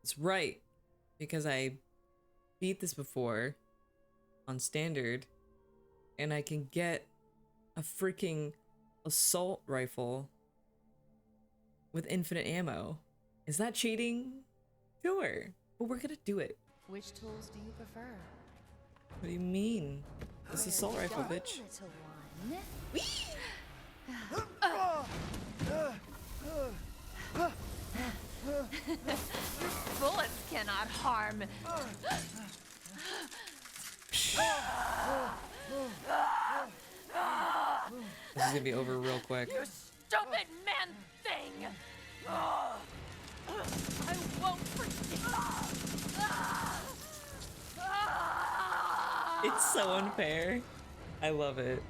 It's right, because I beat this before on standard, and I can get a freaking assault rifle with infinite ammo. Is that cheating? Sure, but we're gonna do it. Which tools do you prefer? What do you mean? This assault rifle, bitch. Little one. Bullets cannot harm. This is gonna be over real quick. You stupid man thing! I won't forget. It's so unfair. I love it.